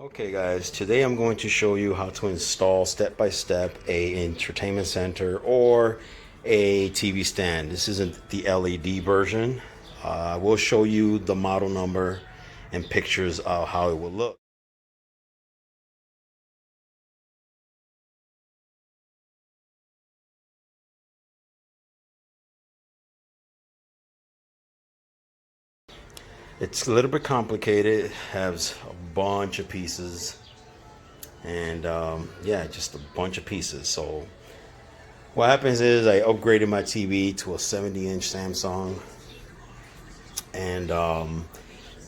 Okay guys, today I'm going to show you how to install step by step a entertainment center or a TV stand. This isn't the LED version. I will show you the model number and pictures of how it will look. It's a little bit complicated. It has a bunch of pieces and yeah, just a bunch of pieces. So what happens is I upgraded my TV to a 70-inch Samsung, and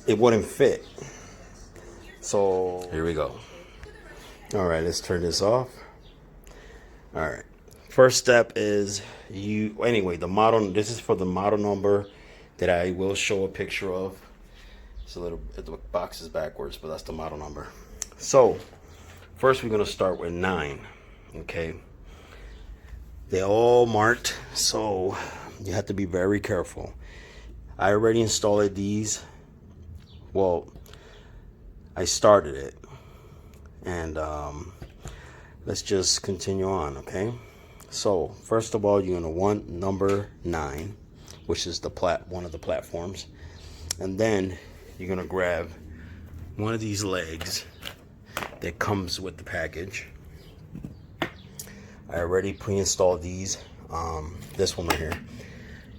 it wouldn't fit. So here we go. All right, let's turn this off. All right. First step is the model. This is for the model number that I will show a picture of. It's a little, the box is backwards, but that's the model number. So first we're gonna start with 9. Okay. They're all marked, so you have to be very careful. I already installed these. Well, I started it, and let's just continue on. Okay, so first of all, you're gonna want number 9, which is the one of the platforms, and then you're gonna grab one of these legs that comes with the package. I already pre-installed these. This one right here.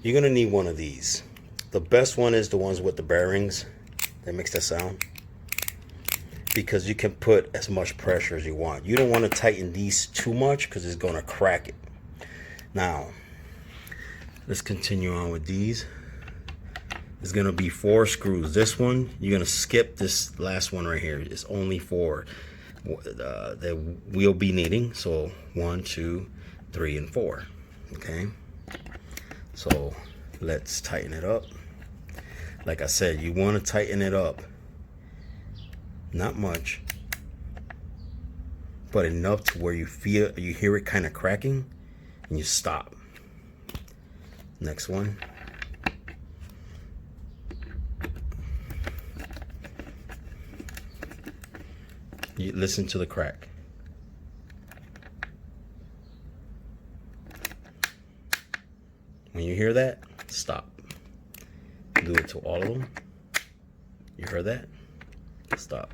You're gonna need one of these. The best one is the ones with the bearings that makes that sound, because you can put as much pressure as you want. You don't want to tighten these too much because it's gonna crack it. Now, let's continue on with these. It's gonna be 4 screws. This one, you're gonna skip this last one right here. It's only 4 that we'll be needing. So 1, 2, 3, and 4. Okay, so let's tighten it up. Like I said, you want to tighten it up, not much, but enough to where you hear it kind of cracking, and you stop. Next one. You listen to the crack. When you hear that, stop. Do it to all of them. You heard that? Stop.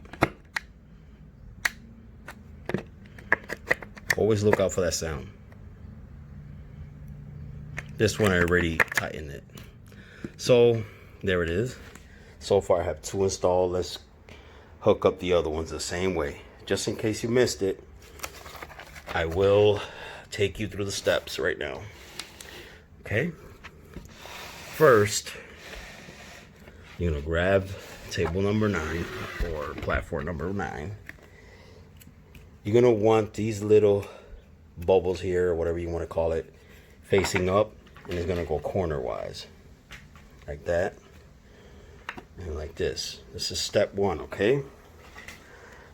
Always look out for that sound. This one I already tightened it. So there it is. So far I have 2 installed. Let's hook up the other ones the same way. Just in case you missed it, I will take you through the steps right now. Okay? First, you're gonna grab table number 9 or platform number 9. You're gonna want these little bubbles here, or whatever you want to call it, facing up, and it's gonna go corner-wise, like that, and like this. This is step 1, okay?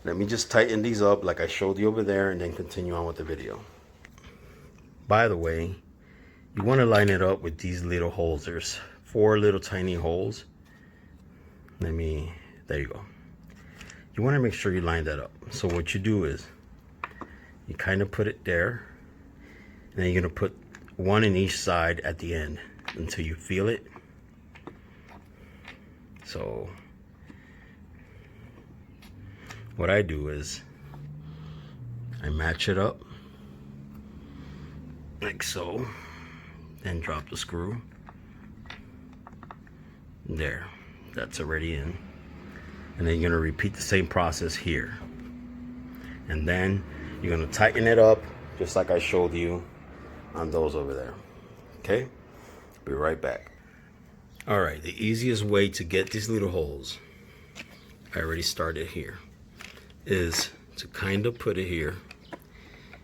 Let me just tighten these up like I showed you over there, and then continue on with the video. By the way, you want to line it up with these little holes. There's 4 little tiny holes. There you go. You want to make sure you line that up. So what you do is you kind of put it there, and then you're going to put one in each side at the end until you feel it. So what I do is I match it up like so, then drop the screw. There, that's already in. And then you're gonna repeat the same process here. And then you're gonna tighten it up just like I showed you on those over there. Okay, be right back. All right, the easiest way to get these little holes, I already started here, is to kind of put it here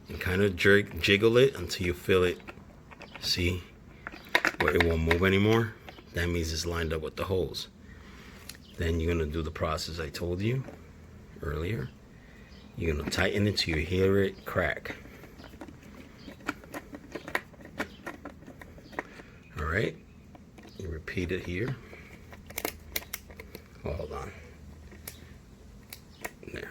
and kind of jiggle it until you feel it. See where it won't move anymore? That means it's lined up with the holes. Then you're gonna do the process I told you earlier. You're gonna tighten it till you hear it crack. All right, you repeat it here. Well, hold on. There.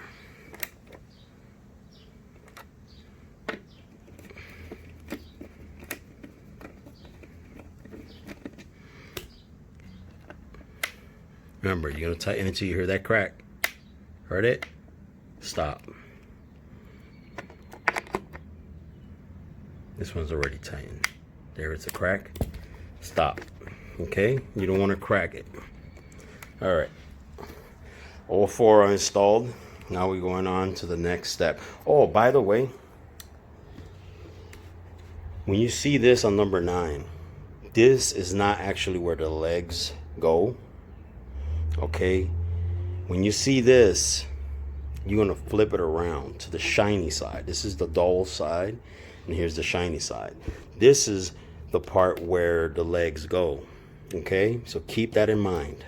Remember, you're going to tighten until you hear that crack. Heard it? Stop. This one's already tightened. There it's a crack. Stop. Okay? You don't want to crack it. All right. All four are installed. Now we're going on to the next step. Oh, by the way, when you see this on number 9, this is not actually where the legs go. Okay? When you see this, you're going to flip it around to the shiny side. This is the dull side, and here's the shiny side. This is the part where the legs go. Okay? So keep that in mind.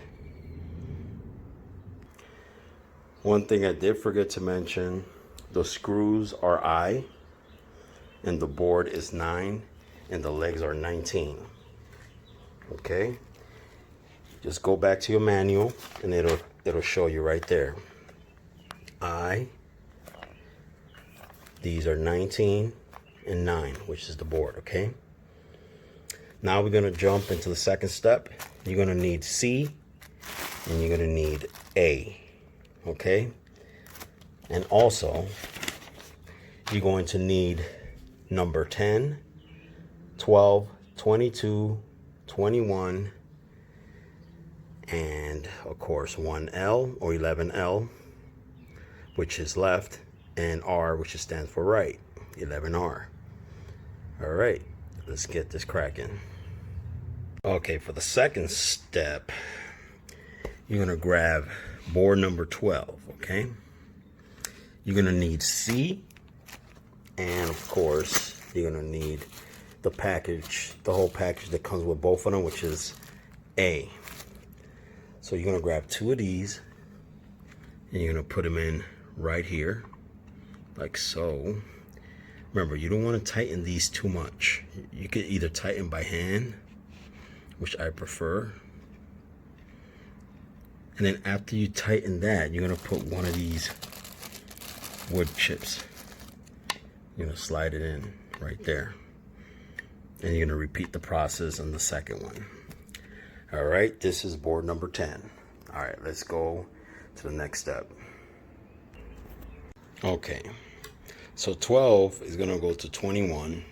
One thing I did forget to mention, the screws are I, and the board is 9, and the legs are 19. Okay? Just go back to your manual, and it'll show you right there. I, these are 19 and 9, which is the board, okay? Now we're gonna jump into the second step. You're gonna need C, and you're gonna need A. Okay, and also you're going to need number 10, 12, 22, 21, and of course 1L or 11L, which is left, and R, which stands for right, 11R. All right, let's get this cracking. Okay, for the second step, you're gonna grab board number 12, okay? You're gonna need C, and of course, you're gonna need the package, the whole package that comes with both of them, which is A. So you're gonna grab 2 of these, and you're gonna put them in right here, like so. Remember, you don't wanna tighten these too much. You could either tighten by hand, which I prefer, and then after you tighten that, you're gonna put one of these wood chips. You're gonna slide it in right there. And you're gonna repeat the process on the second one. All right, this is board number 10. All right, let's go to the next step. Okay, so 12 is gonna go to 21,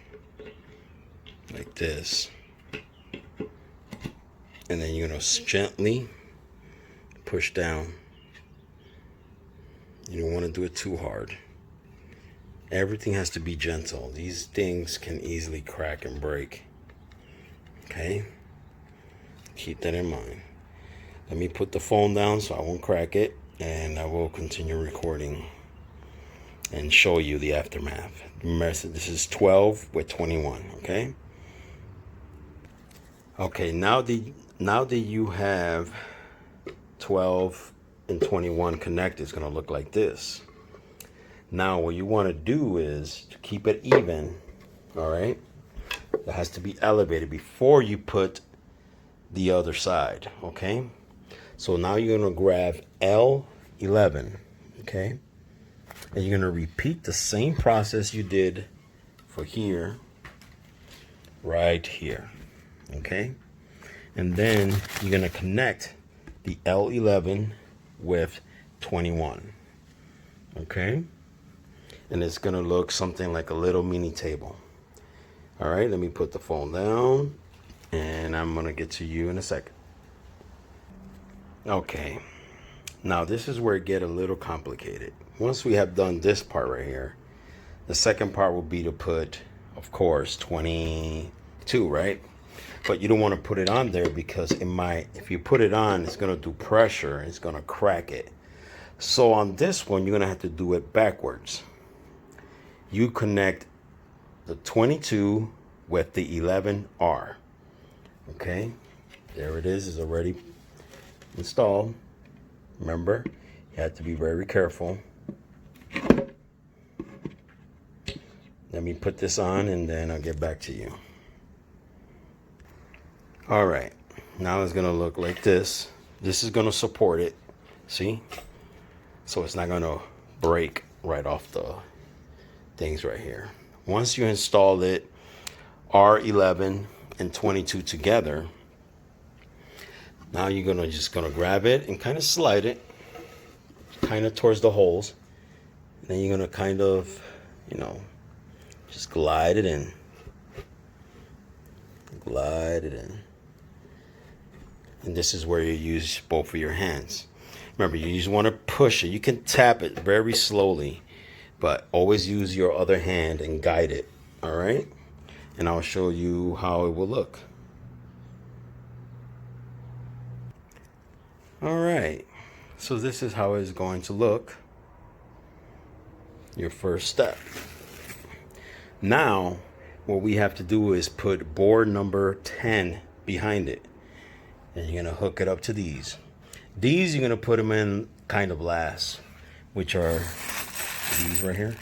like this. And then you're gonna gently push down. You don't want to do it too hard. Everything has to be gentle. These things can easily crack and break. Okay? Keep that in mind. Let me put the phone down so I won't crack it, and I will continue recording and show you the aftermath. Remember, this is 12 with 21, okay? Okay, now that you have 12 and 21 connected, it's going to look like this. Now what you want to do is to keep it even, all right? It has to be elevated before you put the other side, okay? So now you're going to grab L11, okay? And you're going to repeat the same process you did for here, right here, okay? And then you're going to connect the L11 with 21, okay? And it's gonna look something like a little mini table. All right, let me put the phone down, and I'm gonna get to you in a second. Okay, now this is where it gets a little complicated. Once we have done this part right here, the second part will be to put, of course, 22, right? But you don't want to put it on there because it might, if you put it on, it's going to do pressure. It's going to crack it. So on this one, you're going to have to do it backwards. You connect the 22 with the 11R. Okay, there it is. It's already installed. Remember, you have to be very careful. Let me put this on, and then I'll get back to you. All right, now it's gonna look like this. This is gonna support it, see? So it's not gonna break right off the things right here. Once you install it, R11 and 22 together, Now you're gonna just grab it and kind of slide it kind of towards the holes. And then you're gonna kind of, you know, just glide it in. Glide it in. And this is where you use both of your hands. Remember, you just want to push it. You can tap it very slowly, but always use your other hand and guide it. All right? And I'll show you how it will look. All right. So this is how it's going to look. Your first step. Now, what we have to do is put board number 10 behind it. And you're going to hook it up to these. These you're going to put them in kind of last, which are these right here.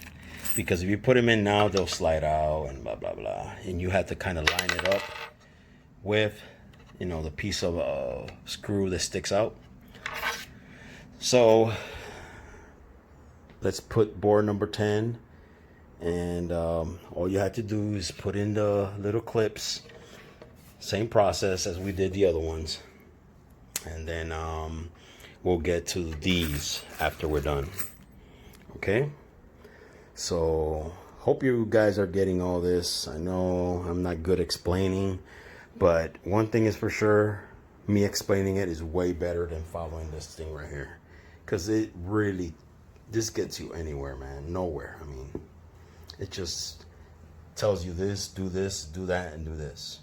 Because if you put them in now, they'll slide out and blah, blah, blah. And you have to kind of line it up with, you know, the piece of screw that sticks out. So let's put board number 10. And all you have to do is put in the little clips. Same process as we did the other ones. And then we'll get to these after we're done. Okay? So, hope you guys are getting all this. I know I'm not good explaining, but one thing is for sure, me explaining it is way better than following this thing right here. Because it really, this gets you anywhere, man. Nowhere. I mean, it just tells you this, do that, and do this.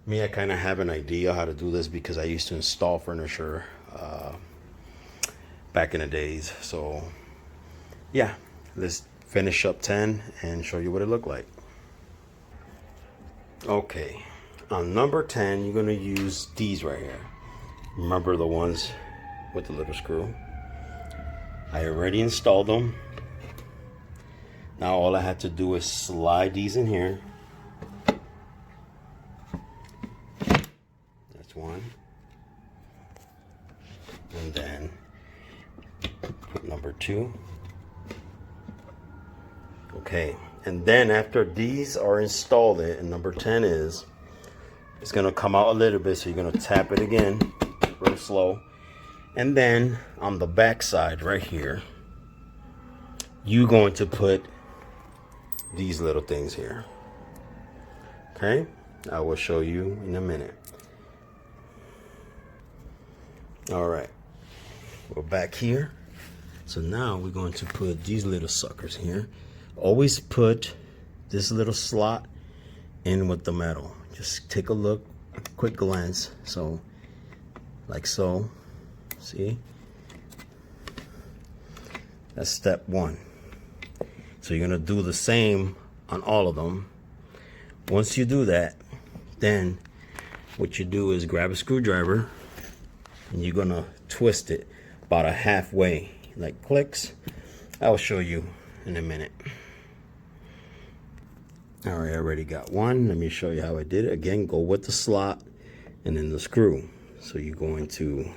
Me, I kind of have an idea how to do this because I used to install furniture back in the days. So, yeah, let's finish up 10 and show you what it looked like. Okay, on number 10, you're going to use these right here. Remember the ones with the little screw? I already installed them. Now all I have to do is slide these in here. That's one. And then put number 2. Okay, and then after these are installed, and number 10 is, it's gonna come out a little bit, so you're gonna tap it again, real slow. And then on the back side right here, you're going to put these little things here. Okay, I will show you in a minute. All right, we're back here. So now we're going to put these little suckers here. Always put this little slot in with the metal. Just take a look, a quick glance. So, like so. See? That's step 1. So you're gonna do the same on all of them. Once you do that, then what you do is grab a screwdriver and you're gonna twist it about a halfway, like clicks. I'll show you in a minute. All right, I already got one. Let me show you how I did it. Again, go with the slot and then the screw. So you're going to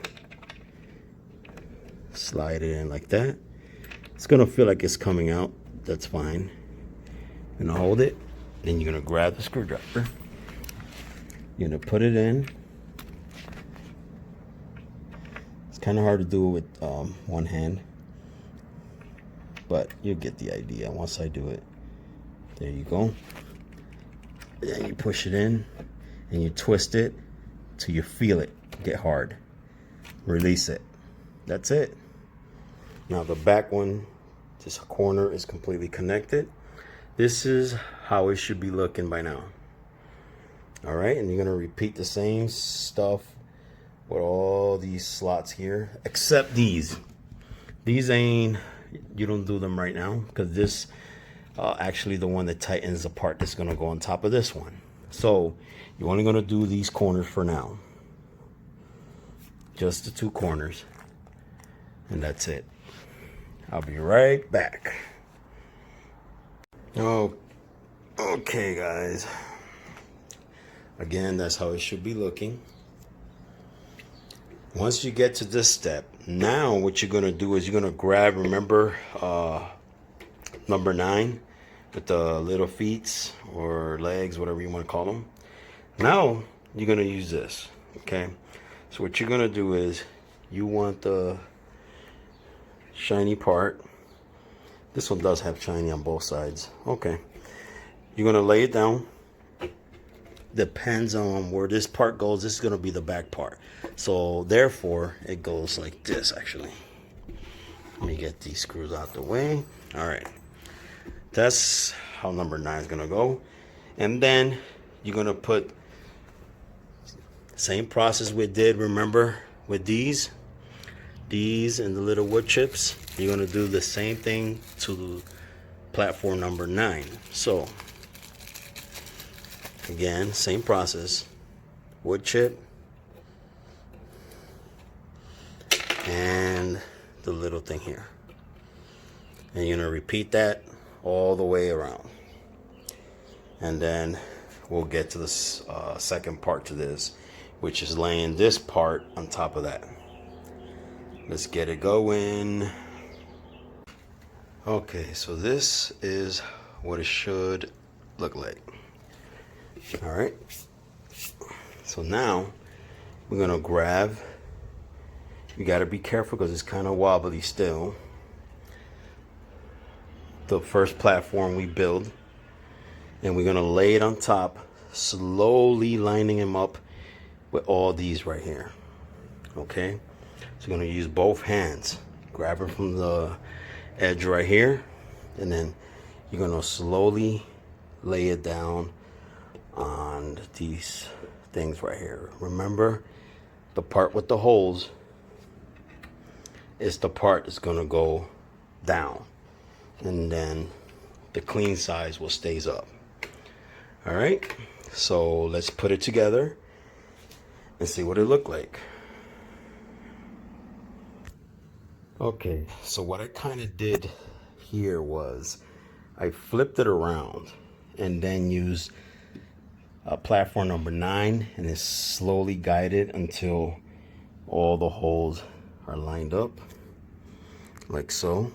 slide it in like that. It's gonna feel like it's coming out. That's fine. You're gonna hold it. Then you're gonna grab the screwdriver. You're gonna put it in. It's kind of hard to do it with one hand, but you'll get the idea once I do it. There you go. Then you push it in and you twist it till you feel it get hard. Release it. That's it. Now the back one, this corner is completely connected. This is how it should be looking by now. All right, and you're gonna repeat the same stuff with all these slots here, except these. These ain't, you don't do them right now because this actually the one that tightens the part that's gonna go on top of this one. So you're only gonna do these corners for now. Just the 2 corners. And that's it. I'll be right back. Oh, okay guys. Again, that's how it should be looking. Once you get to this step, now what you're gonna do is you're gonna grab, remember number 9 with the little feet or legs, whatever you want to call them. Now you're gonna use this. Okay, So what you're gonna do is, you want the shiny part. This one does have shiny on both sides. Okay. You're gonna lay it down. Depends on where this part goes. This is gonna be the back part. So therefore, it goes like this actually. Let me get these screws out the way. All right. That's how number 9 is gonna go. And then you're gonna put same process we did, remember, with these and the little wood chips. You're gonna do the same thing to platform number 9. So again, same process, wood chip and the little thing here, and you're gonna repeat that all the way around, and then we'll get to the second part to this, which is laying this part on top of that. Let's get it going. Okay, so this is what it should look like. All right, so now we're gonna grab, you got to be careful because it's kind of wobbly still, the first platform we build, and we're gonna lay it on top, slowly lining them up with all these right here. Okay, so you're gonna use both hands, grab it from the edge right here, and then you're gonna slowly lay it down on these things right here. Remember, the part with the holes is the part that's gonna go down, and then the clean size will stays up. All right, so let's put it together and see what it looked like. Okay, so what I kind of did here was I flipped it around and then used platform number 9, and it's slowly guided until all the holes are lined up like so,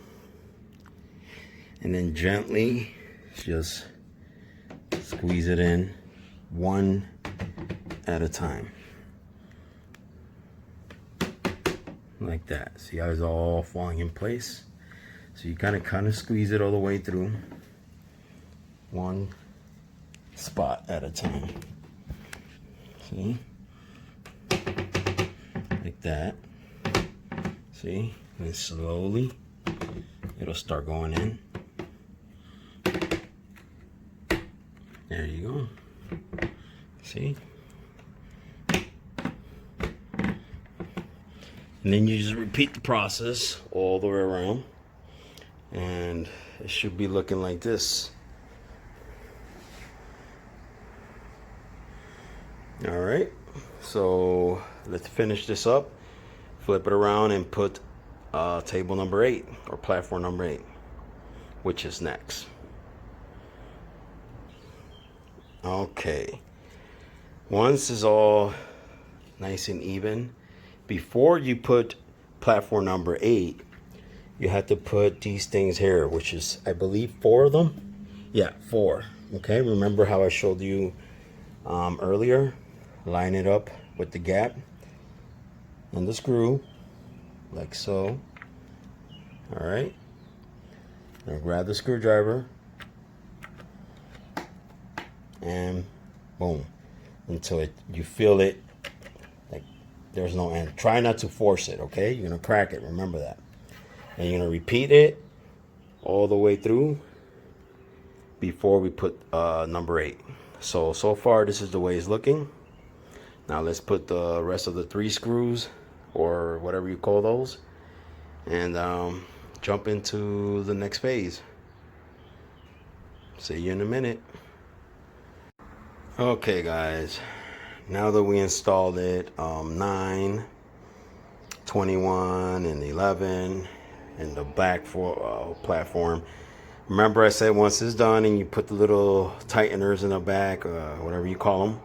and then gently just squeeze it in one at a time like that. See how it's all falling in place? So you kind of squeeze it all the way through, one spot at a time. See? Like that. See? And slowly it'll start going in. There you go. See? And then you just repeat the process all the way around, and it should be looking like this. All right, so let's finish this up, flip it around, and put table number 8 or platform number 8, which is next. Okay, once it's all nice and even, before you put platform number 8, you have to put these things here, which is, I believe, 4 of them. Yeah, 4. Okay, remember how I showed you earlier? Line it up with the gap and the screw, like so. All right, now grab the screwdriver and boom, until you feel it like there's no end. Try not to force it, okay? You're gonna crack it, remember that. And you're gonna repeat it all the way through before we put number 8. So far this is the way it's looking. Now let's put the rest of the 3 screws, or whatever you call those, and jump into the next phase. See you in a minute. Okay guys, now that we installed it, 9, 21, and 11 in the back for platform. Remember I said once it's done and you put the little tighteners in the back, whatever you call them.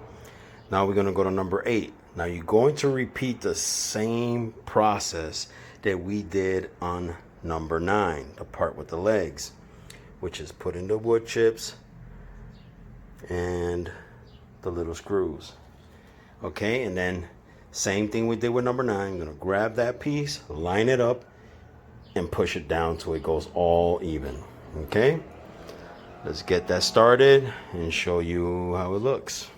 Now we're going to go to number 8. Now you're going to repeat the same process that we did on number 9, the part with the legs, which is put in the wood chips and the little screws. Okay, and then Same thing we did with number 9. I'm gonna grab that piece, line it up, and push it down till it goes all even. Okay, let's get that started and show you how it looks.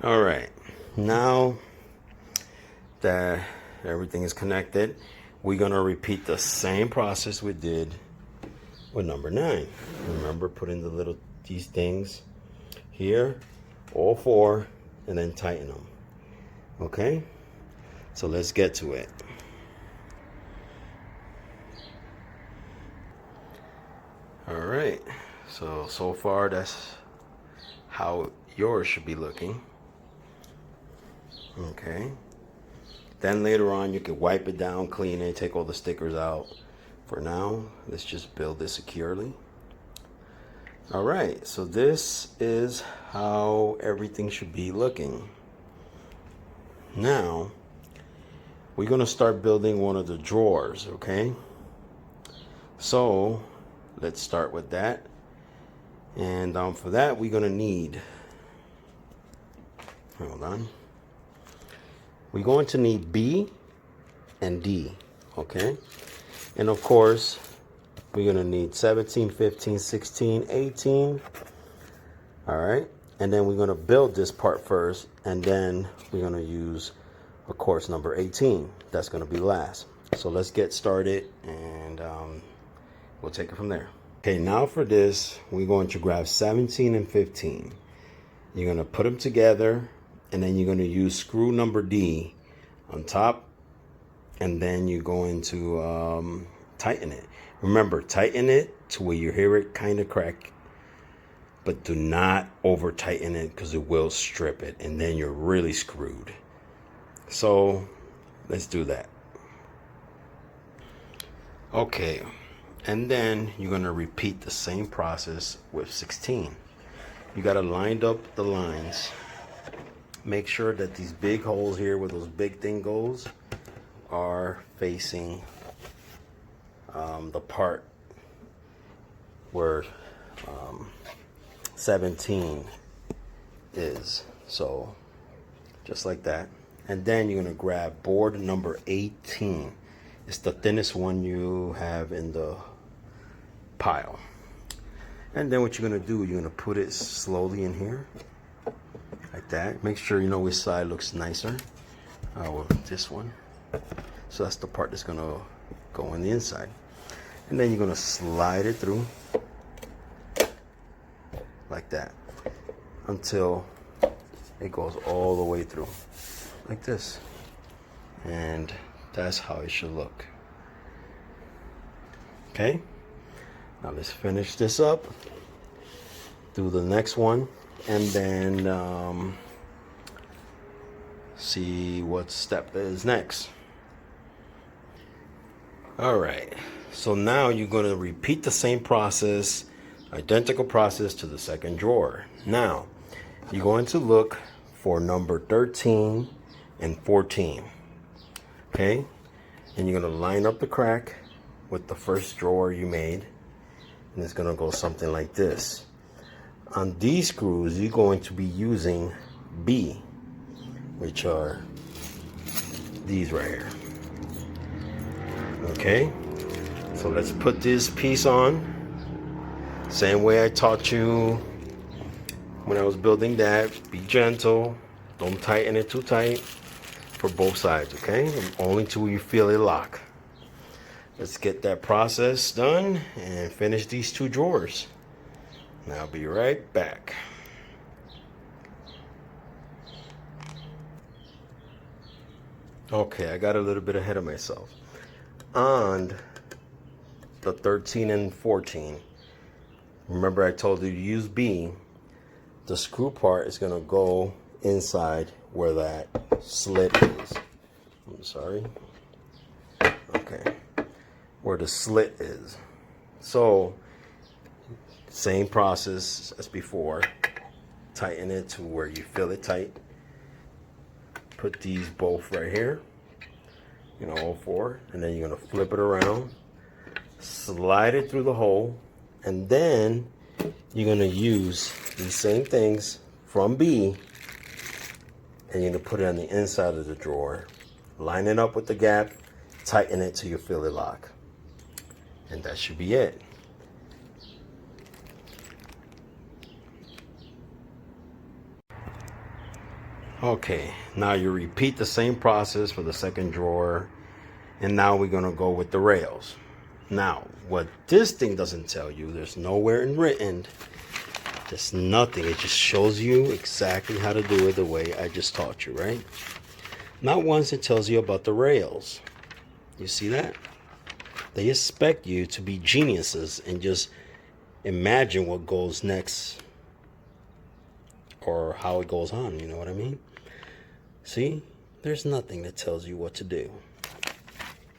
All right, now that everything is connected, we're gonna repeat the same process we did with number 9. Remember, putting these things here, all 4, and then tighten them. Okay, so let's get to it. All right, so far that's how yours should be looking. Okay, then later on you can wipe it down, clean it, take all the stickers out. For now, let's just build this securely. All right, so this is how everything should be looking. Now we're gonna start building one of the drawers. Okay, so let's start with that. And for that, we're gonna need, hold on, we're going to need B and D. Okay, and of course we're gonna need 17, 15, 16, 18. All right, and then we're gonna build this part first, and then we're gonna use, of course, number 18. That's gonna be last. So let's get started, and we'll take it from there. Okay, now for this, we're going to grab 17 and 15. You're gonna put them together, and then you're gonna use screw number D on top, and then you're going to tighten it. Remember, tighten it to where you hear it kind of crack, but do not over tighten it because it will strip it, and then you're really screwed. So let's do that. Okay, and then you're gonna repeat the same process with 16. You gotta line up the lines. Make sure that these big holes here where those big thing goes are facing the part where 17 is. So just like that. And then you're gonna grab board number 18. It's the thinnest one you have in the pile. And then what you're gonna do, you're gonna put it slowly in here, like that. Make sure you know which side looks nicer. This one. So that's the part that's gonna go on the inside. And then you're gonna slide it through like that until it goes all the way through, like this. And that's how it should look. Okay, now let's finish this up, do the next one, and then see what step is next. All right, so now you're going to repeat the same process, identical process to the second drawer. Now you're going to look for number 13 and 14. Okay, and you're going to line up the crack with the first drawer you made, and it's going to go something like this. On these screws, you're going to be using B, which are these right here. Okay, so let's put this piece on. Same way I taught you when I was building that. Be gentle, don't tighten it too tight for both sides, okay? Only till you feel it lock. Let's get that process done and finish these two drawers. And I'll be right back. Okay, I got a little bit ahead of myself. On the 13 and 14, remember I told you to use B. The screw part is gonna go inside where that slit is. I'm sorry. Okay, where the slit is. So, same process as before. Tighten it to where you feel it tight. Put these both right here. You know, all four. And then you're gonna flip it around. Slide it through the hole. And then you're gonna use these same things from B and you're gonna put it on the inside of the drawer, line it up with the gap, tighten it till you feel it lock, and that should be it. Okay, now you repeat the same process for the second drawer, and now we're gonna go with the rails. Now, what this thing doesn't tell you, there's nowhere in written, there's nothing. It just shows you exactly how to do it the way I just taught you, right? Not once it tells you about the rails. You see that? They expect you to be geniuses and just imagine what goes next or how it goes on, you know what I mean? See, there's nothing that tells you what to do.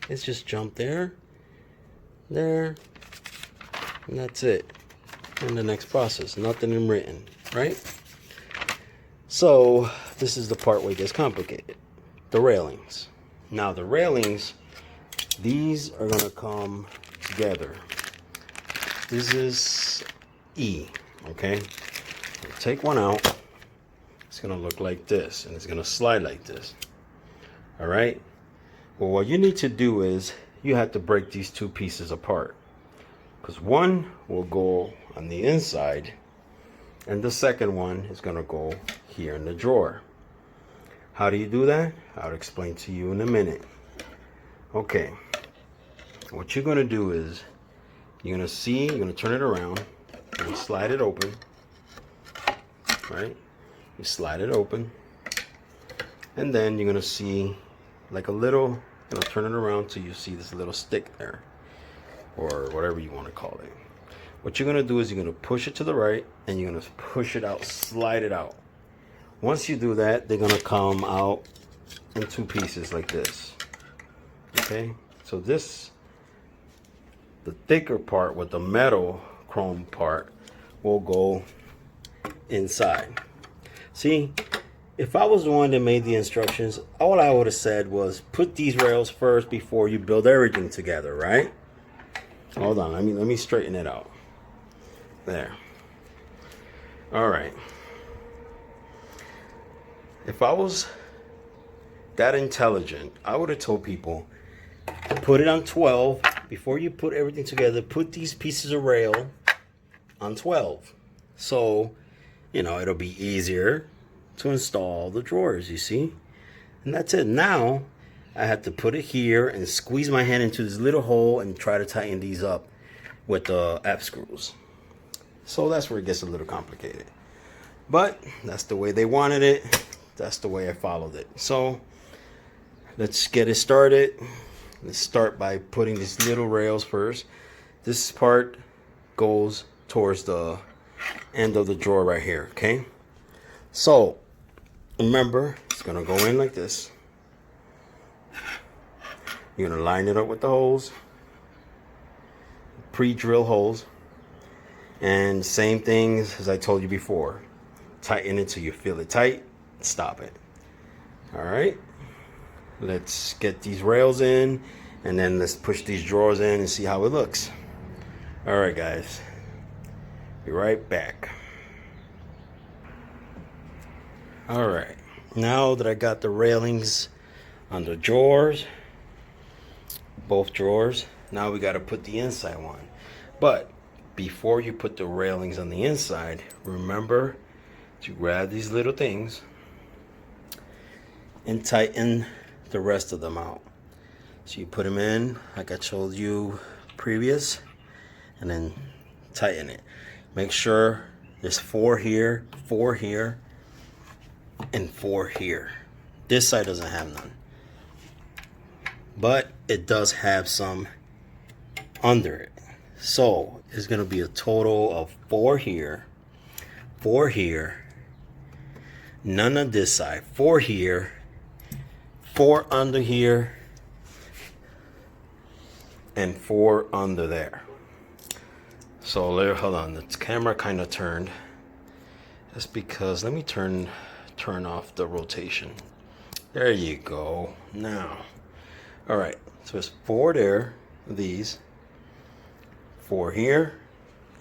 It's just jump there, and that's it. And the next process, nothing in written, right? So this is the part where it gets complicated. The railings. Now the railings, these are gonna come together. This is E, okay? Take one out. It's gonna look like this, and it's gonna slide like this. All right? Well, what you need to do is you have to break these two pieces apart, because one will go on the inside, and the second one is gonna go here in the drawer. How do you do that? I'll explain to you in a minute. Okay. What you're gonna do is you're gonna turn it around and slide it open. Right? You slide it open, and then you're gonna see like a little, turn it around till you see this little stick there, or whatever you want to call it. What you're gonna do is you're gonna push it to the right, and you're gonna push it out, slide it out. Once you do that, they're gonna come out in two pieces like this. Okay, so this, the thicker part with the metal chrome part, will go inside. See, if I was the one that made the instructions, all I would have said was put these rails first before you build everything together, right? Hold on, let me straighten it out. There. All right. If I was that intelligent, I would have told people, put it on 12 before you put everything together. Put these pieces of rail on 12, so it'll be easier to install the drawers, you see? And that's it. Now I have to put it here and squeeze my hand into this little hole and try to tighten these up with the F screws. So that's where it gets a little complicated. But that's the way they wanted it. That's the way I followed it. So let's get it started. Let's start by putting these little rails first. This part goes towards the end of the drawer right here, okay? So remember, it's gonna go in like this. You're gonna line it up with the holes, pre-drill holes, and same things as I told you before. Tighten it till you feel it tight, stop it. All right, let's get these rails in, and then let's push these drawers in and see how it looks. All right, guys. Be right back. All right, now that I got the railings on the drawers, both drawers, now we got to put the inside one. But before you put the railings on the inside, remember to grab these little things and tighten the rest of them out. So you put them in like I told you previous, and then tighten it. Make sure there's 4 here, 4 here, and 4 here. This side doesn't have none, but it does have some under it. So it's gonna be a total of 4 here, 4 here, none on this side, 4 here, 4 under here, and 4 under there. So hold on, the camera kind of turned. That's because, let me turn off the rotation. There you go. Now, all right, so it's 4 there, these, 4 here,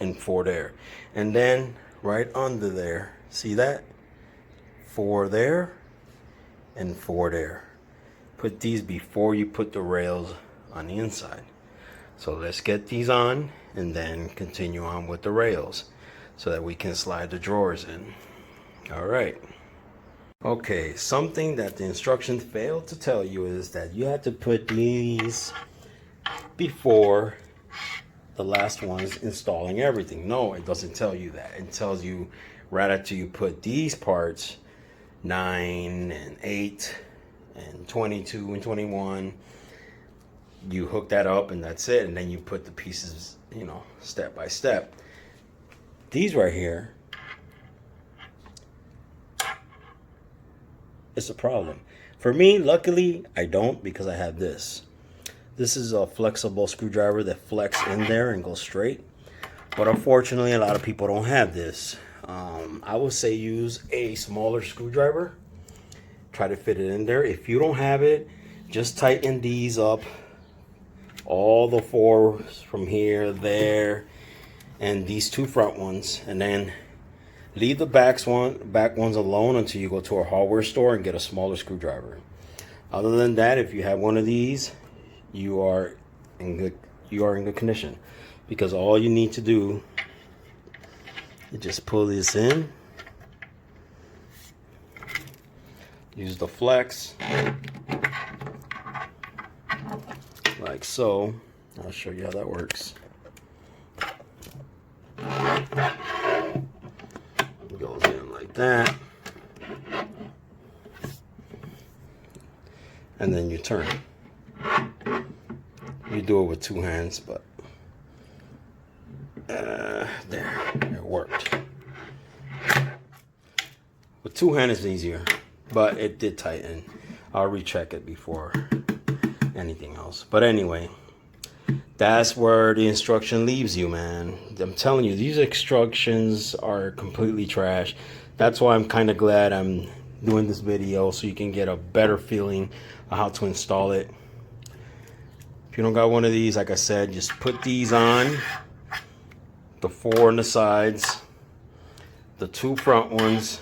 and 4 there. And then right under there, see that? 4 there, and 4 there. Put these before you put the rails on the inside. So let's get these on and then continue on with the rails so that we can slide the drawers in. All right. Okay, something that the instructions failed to tell you is that you have to put these before the last one's installing everything. No, it doesn't tell you that. It tells you right after you put these parts, 9 and 8 and 22 and 21, you hook that up and that's it. And then you put the pieces, you know, step by step. These right here, it's a problem. For me, luckily, I don't, because I have this. This is a flexible screwdriver that flex in there and goes straight. But unfortunately, a lot of people don't have this. I would say use a smaller screwdriver. Try to fit it in there. If you don't have it, just tighten these up. All the 4 from here, there, and these 2 front ones. And then leave the back ones alone until you go to a hardware store and get a smaller screwdriver. Other than that, if you have one of these, you are in good condition, because all you need to do is just pull this in, use the flex like so. I'll show you how that works. It goes in like that, and then you turn. You do it with 2 hands, but there, it worked. With 2 hands is easier, but it did tighten. I'll recheck it before anything else. But anyway, that's where the instruction leaves you, man. I'm telling you, these instructions are completely trash. That's why I'm kind of glad I'm doing this video, so you can get a better feeling of how to install it. If you don't got one of these, like I said, just put these on, the 4 on the sides, the 2 front ones,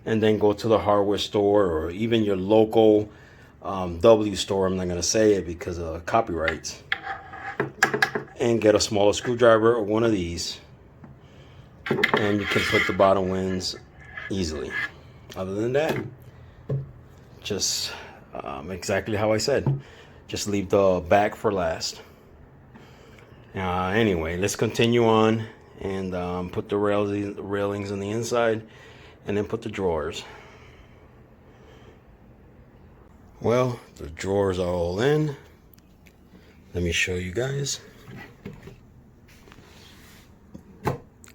and then go to the hardware store or even your local W store. I'm not going to say it because of copyrights. And get a smaller screwdriver or one of these, and you can put the bottom ends easily. Other than that, just exactly how I said. Just leave the back for last. Anyway, let's continue on and put the railings on the inside, and then put the drawers. Well, the drawers are all in. Let me show you guys.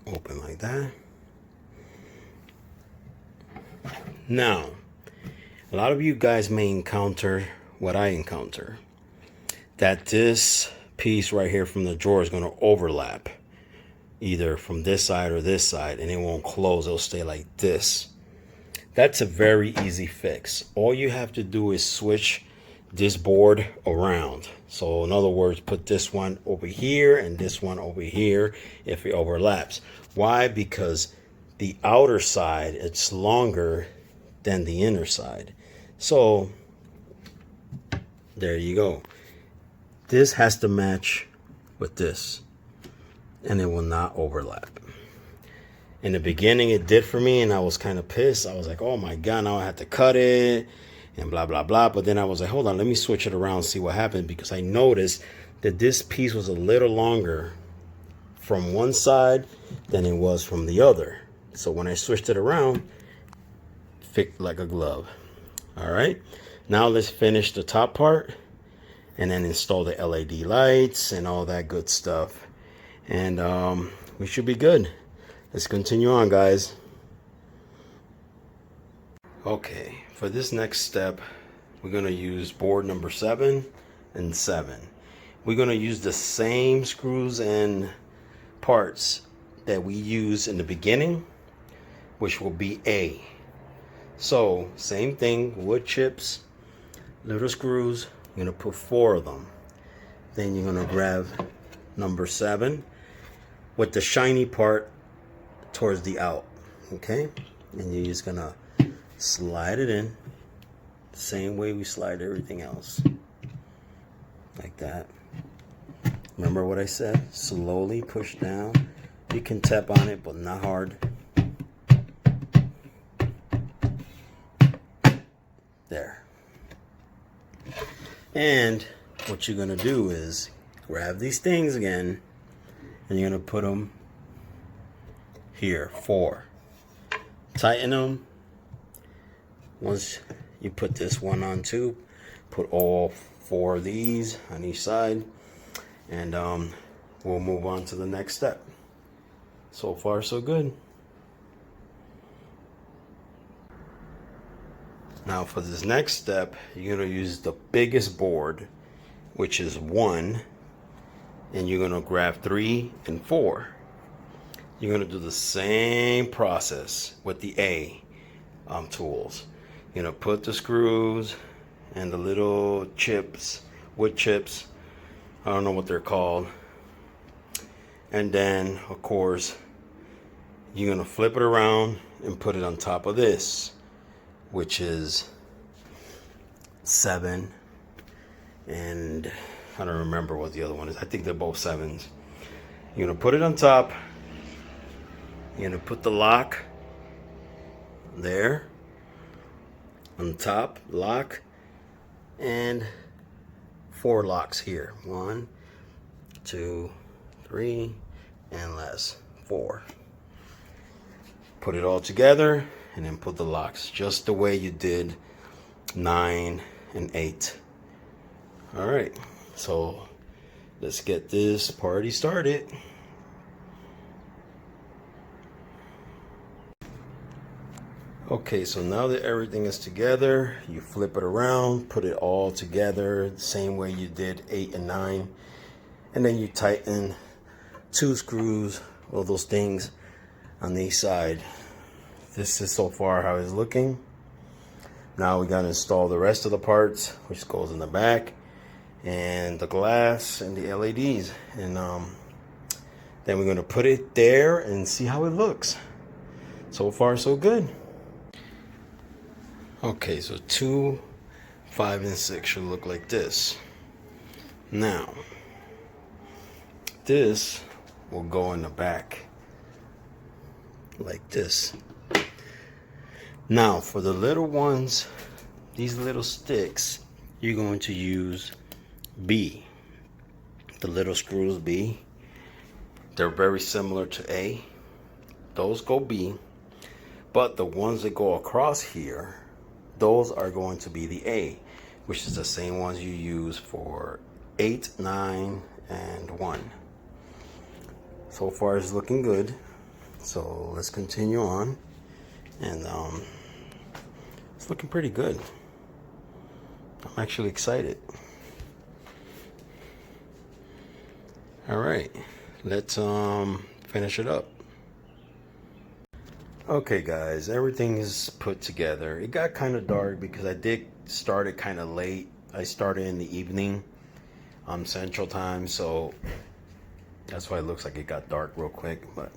Open like that. Now, a lot of you guys may encounter what I encounter, that this piece right here from the drawer is going to overlap either from this side or this side, and it won't close. It'll stay like this. That's a very easy fix. All you have to do is switch this board around. So in other words, put this one over here and this one over here if it overlaps. Why? Because the outer side, it's longer than the inner side. So there you go. This has to match with this, and it will not overlap. In the beginning, it did for me, and I was kind of pissed. I was like, oh my God, now I have to cut it and blah, blah, blah. But then I was like, hold on, let me switch it around and see what happens, because I noticed that this piece was a little longer from one side than it was from the other. So when I switched it around, it fit like a glove. All right, now let's finish the top part and then install the LED lights and all that good stuff. And we should be good. Let's continue on, guys. Okay, for this next step, we're going to use board number 7 and 7. We're going to use the same screws and parts that we use in the beginning, which will be A. So, same thing, wood chips, little screws. You're going to put 4 of them. Then you're going to grab number 7 with the shiny part towards the out, okay? And you're just gonna slide it in the same way we slide everything else, like that. Remember what I said? Slowly push down. You can tap on it, but not hard. There. And what you're going to do is grab these things again, and you're going to put them here, 4. Tighten them. Once you put this one on too, put all 4 of these on each side, and we'll move on to the next step. So far, so good. Now for this next step, you're going to use the biggest board, which is 1, and you're going to grab 3 and 4. You're going to do the same process with the A tools. You're going to put the screws and the little chips, wood chips, I don't know what they're called, and then of course you're going to flip it around and put it on top of this, which is 7, and I don't remember what the other one is. I think they're both 7s. You're going to put it on top. You're going to put the lock there on top, lock, and 4 locks here. 1, 2, 3, and last 4. Put it all together and then put the locks just the way you did 9 and 8. All right, so let's get this party started. Okay, so now that everything is together, you flip it around, put it all together the same way you did 8 and 9, and then you tighten 2 screws, all those things on the side. This is so far how it's looking. Now we gotta install the rest of the parts, which goes in the back, and the glass and the LEDs, and then we're gonna put it there and see how it looks. So far, so good. Okay, so 2, 5, and 6 should look like this. Now, this will go in the back like this. Now, for the little ones, these little sticks, you're going to use B. The little screws B. They're very similar to A. Those go B. But the ones that go across here, those are going to be the A, which is the same ones you use for 8, 9, and 1. So far it's looking good. So let's continue on. And it's looking pretty good. I'm actually excited. All right, let's finish it up. Okay guys, everything is put together. It got kind of dark because I did start it kind of late. I started in the evening, Central Time, so that's why it looks like it got dark real quick. But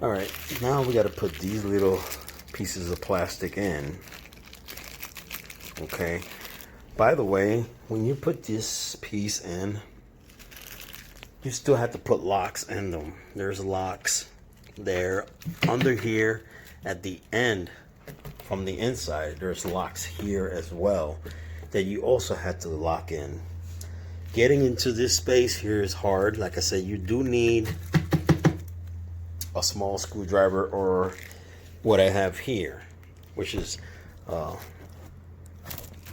all right, now we got to put these little pieces of plastic in. Okay, by the way, when you put this piece in, you still have to put locks in them. There's locks there under here at the end from the inside. There's locks here as well that you also have to lock in. Getting into this space here is hard. Like I said, you do need a small screwdriver, or what I have here, which is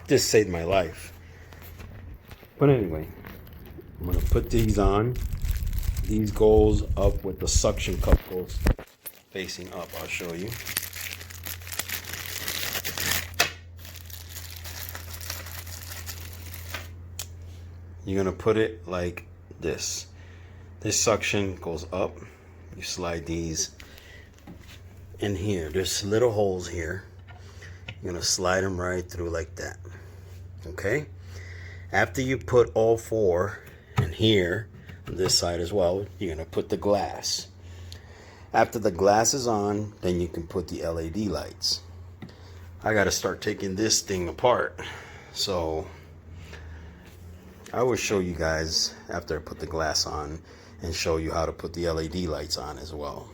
this saved my life. But anyway, I'm gonna put these on. These goes up with the suction cup goes facing up. I'll show you. You're gonna put it like this. This suction goes up. You slide these in here. There's little holes here. You're gonna slide them right through like that. Okay? After you put all 4 in here, on this side as well, you're gonna put the glass. After the glass is on, then you can put the LED lights. I got to start taking this thing apart. So I will show you guys after I put the glass on and show you how to put the LED lights on as well.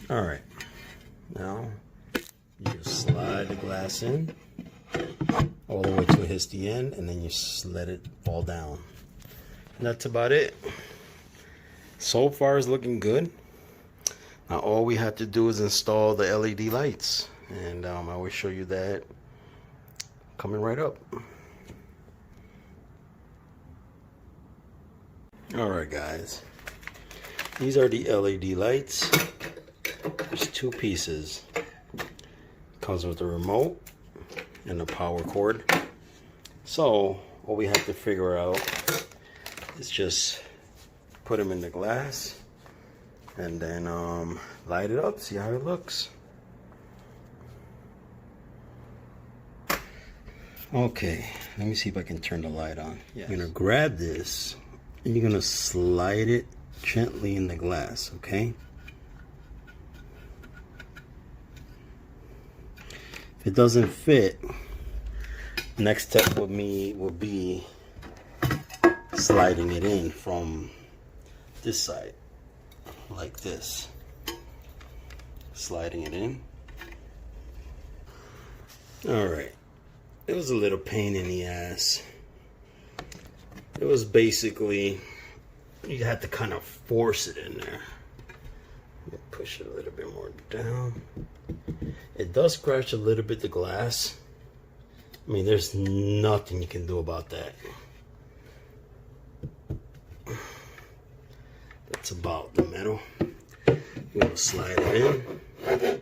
All right, now you just slide the glass in all the way till it hits the end, and then you just let it fall down. And that's about it. So far it's looking good. Now all we have to do is install the LED lights, and I will show you that coming right up. Alright guys, these are the LED lights. There's two pieces. Comes with the remote and the power cord. So what we have to figure out is just put them in the glass and then light it up, see how it looks. Okay, let me see if I can turn the light on. Yes. You're gonna grab this and you're gonna slide it gently in the glass, okay? If it doesn't fit, next step with me will be sliding it in from this side, like this. Sliding it in. Alright, it was a little pain in the ass. It was basically, you had to kind of force it in there. Push it a little bit more down. It does scratch a little bit the glass. I mean, there's nothing you can do about that. That's about the metal. We're gonna slide it in.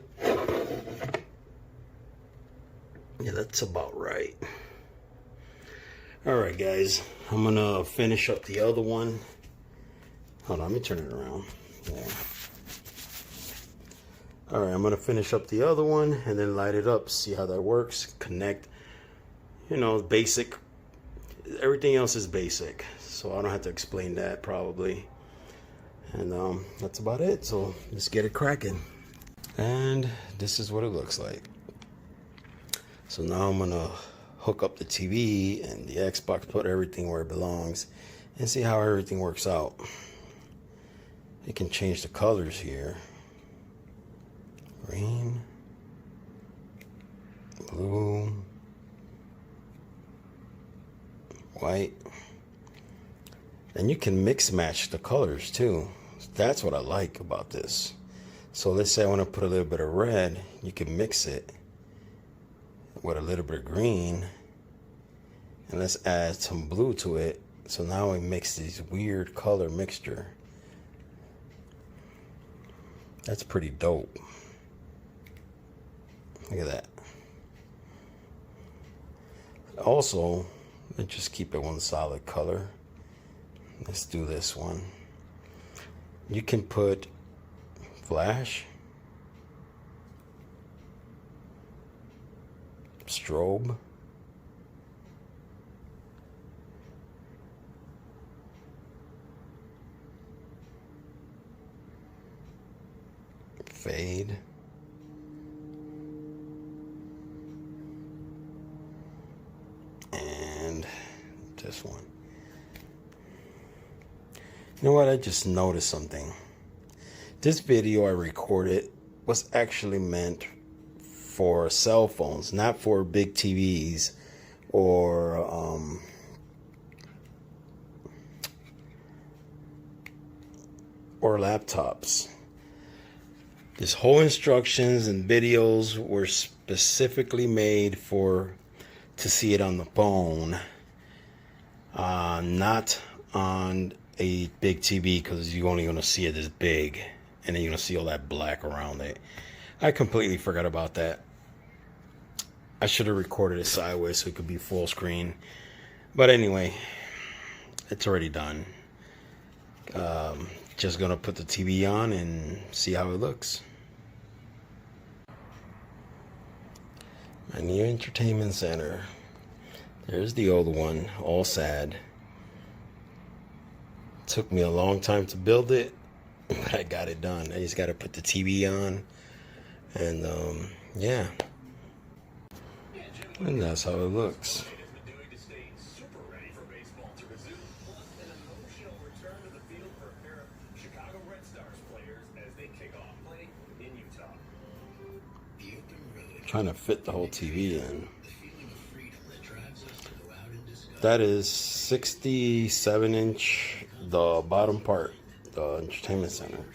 Yeah, that's about right. Alright guys, I'm gonna finish up the other one. Hold on, let me turn it around. Yeah. Alright, I'm going to finish up the other one and then light it up, see how that works, connect, you know, basic. Everything else is basic, so I don't have to explain that probably. And that's about it, so let's get it cracking. And this is what it looks like. So now I'm going to hook up the TV and the Xbox, put everything where it belongs, and see how everything works out. You can change the colors here. Green, blue, white, and you can mix match the colors too. That's what I like about this. So let's say I want to put a little bit of red, you can mix it with a little bit of green, and let's add some blue to it. So now we mix these weird color mixture. That's pretty dope. Look at that. Also, let's just keep it one solid color. Let's do this one. You can put flash, strobe, fade, and this one. You know what? I just noticed something. This video I recorded was actually meant for cell phones, not for big TVs or laptops. This whole instructions and videos were specifically made to see it on the phone, not on a big TV, because you're only going to see it this big, and then you're going to see all that black around it. I completely forgot about that. I should have recorded it sideways so it could be full screen. But anyway, it's already done. Just going to put the TV on and see how it looks. My new entertainment center. There's the old one, all sad. Took me a long time to build it, I got it done. I just got to put the TV on, and yeah, and that's how it looks. Trying to fit the whole TV in. That is 67-inch, the bottom part, the entertainment center.